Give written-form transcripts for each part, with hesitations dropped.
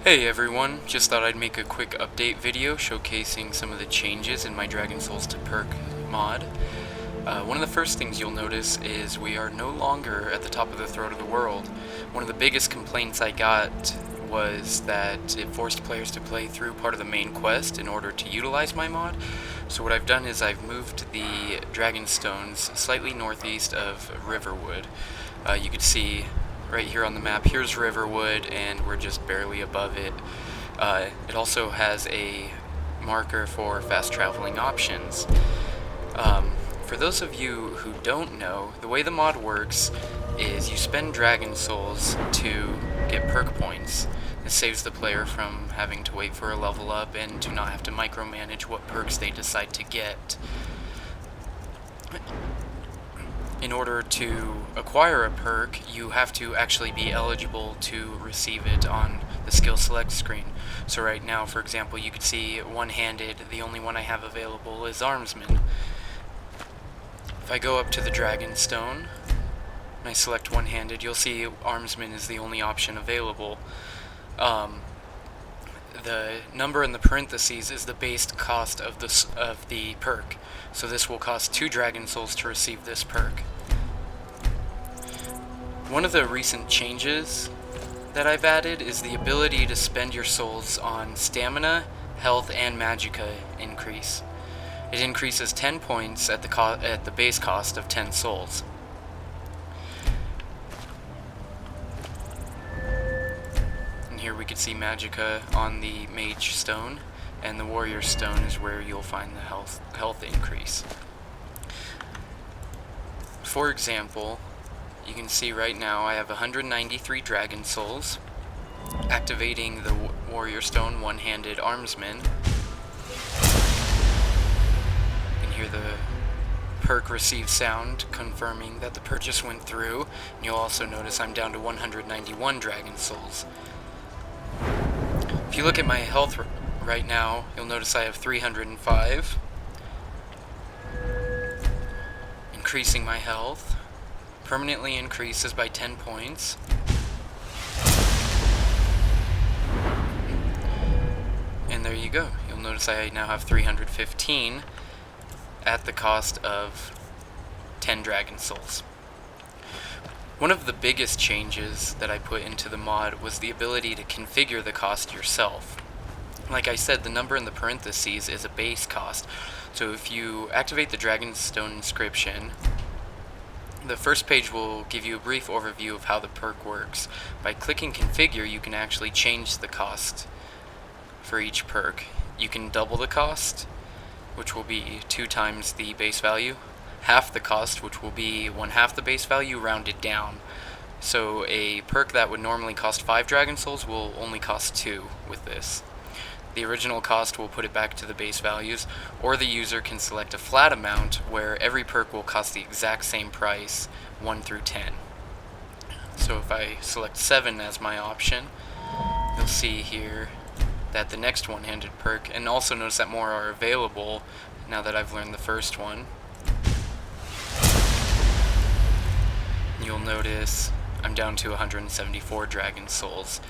Hey everyone, just thought I'd make a quick update video showcasing some of the changes in my Dragon Souls to perk mod. One of the first things you'll notice is we are no longer at the top of the throat of the world. One of the biggest complaints I got was that it forced players to play through part of the main quest in order to utilize my mod. So what I've done is I've moved the Dragon Stones slightly northeast of Riverwood. You can see right here on the map, here's Riverwood, and we're just barely above it. It also has a marker for fast traveling options. For those of you who don't know, the way the mod works is you spend Dragon Souls to get perk points. This saves the player from having to wait for a level up and to not have to micromanage what perks they decide to get. In order to acquire a perk, you have to actually be eligible to receive it on the skill select screen. So right now, for example, you can see one-handed, the only one I have available is Armsman. If I go up to the Dragon Stone and I select one-handed, you'll see Armsman is the only option available. The number in the parentheses is the base cost of the perk. So this will cost 2 Dragon Souls to receive this perk. One of the recent changes that I've added is the ability to spend your souls on stamina, health, and magicka increase. It increases 10 points at the base cost of 10 souls. Here we can see magicka on the mage stone, and the warrior stone is where you'll find the health increase. For example, you can see right now I have 193 Dragon Souls. Activating the warrior stone one-handed Armsman, you can hear the perk Recieve sound confirming that the purchase went through, and you'll also notice I'm down to 191 Dragon Souls. If you look at my health right now, you'll notice I have 305. Increasing my health permanently increases by 10 points. And there you go. You'll notice I now have 315 at the cost of 10 Dragon Souls. One of the biggest changes that I put into the mod was the ability to configure the cost yourself. Like I said, the number in the parentheses is a base cost. So if you activate the Dragonstone inscription, the first page will give you a brief overview of how the perk works. By clicking configure, you can actually change the cost for each perk. You can double the cost, which will be 2 times the base value. Half the cost, which will be 1/2 the base value rounded down. So a perk that would normally cost 5 Dragon Souls will only cost 2 with this. The original cost will put it back to the base values, or the user can select a flat amount where every perk will cost the exact same price, 1 through 10. So if I select 7 as my option, you'll see here that the next one-handed perk, and also notice that more are available now that I've learned the first one. You'll notice I'm down to 174 Dragon Souls.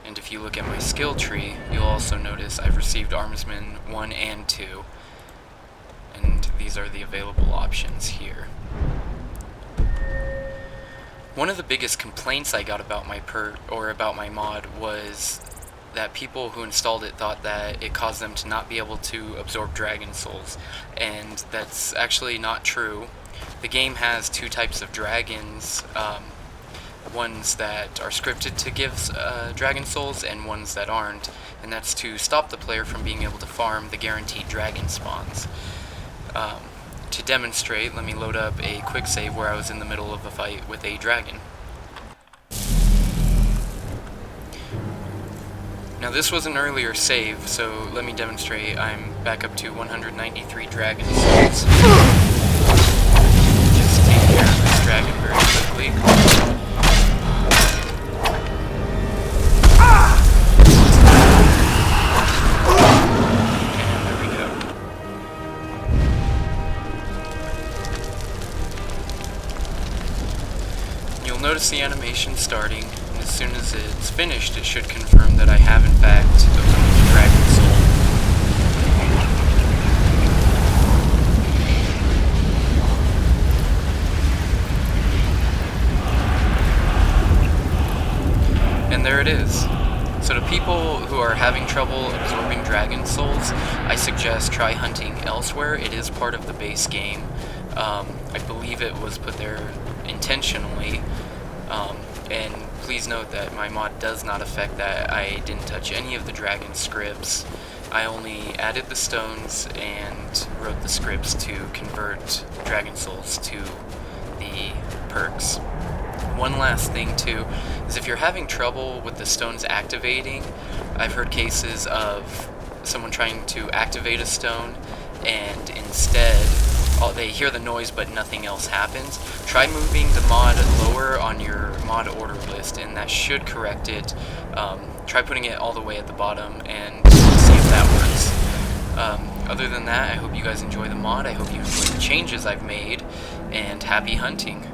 And if you look at my skill tree, you'll also notice I've received Armsman 1 and 2. And these are the available options here. One of the biggest complaints I got about my mod was that people who installed it thought that it caused them to not be able to absorb Dragon Souls. And that's actually not true. The game has 2 types of dragons, ones that are scripted to give Dragon Souls and ones that aren't, and that's to stop the player from being able to farm the guaranteed dragon spawns. To demonstrate, let me load up a quick save where I was in the middle of a fight with a dragon. Now this was an earlier save, so let me demonstrate. I'm back up to 193 Dragon Souls. Just take care of this dragon very quickly. And there we go. You'll notice the animation starting, and as soon as it's finished, it should confirm that I have in fact So to people who are having trouble absorbing dragon souls, I suggest try hunting elsewhere. It is part of the base game. I believe it was put there intentionally, and please note that my mod does not affect that. I didn't touch any of the dragon scripts. I only added the stones and wrote the scripts to convert dragon souls to the perks. One last thing too is if you're having trouble with the stones activating, I've heard cases of someone trying to activate a stone and instead they hear the noise but nothing else happens. Try moving the mod lower on your mod order list and that should correct it. Try putting it all the way at the bottom and see if that works. Other than that, I hope you guys enjoy the mod. I hope you enjoy the changes I've made, and happy hunting.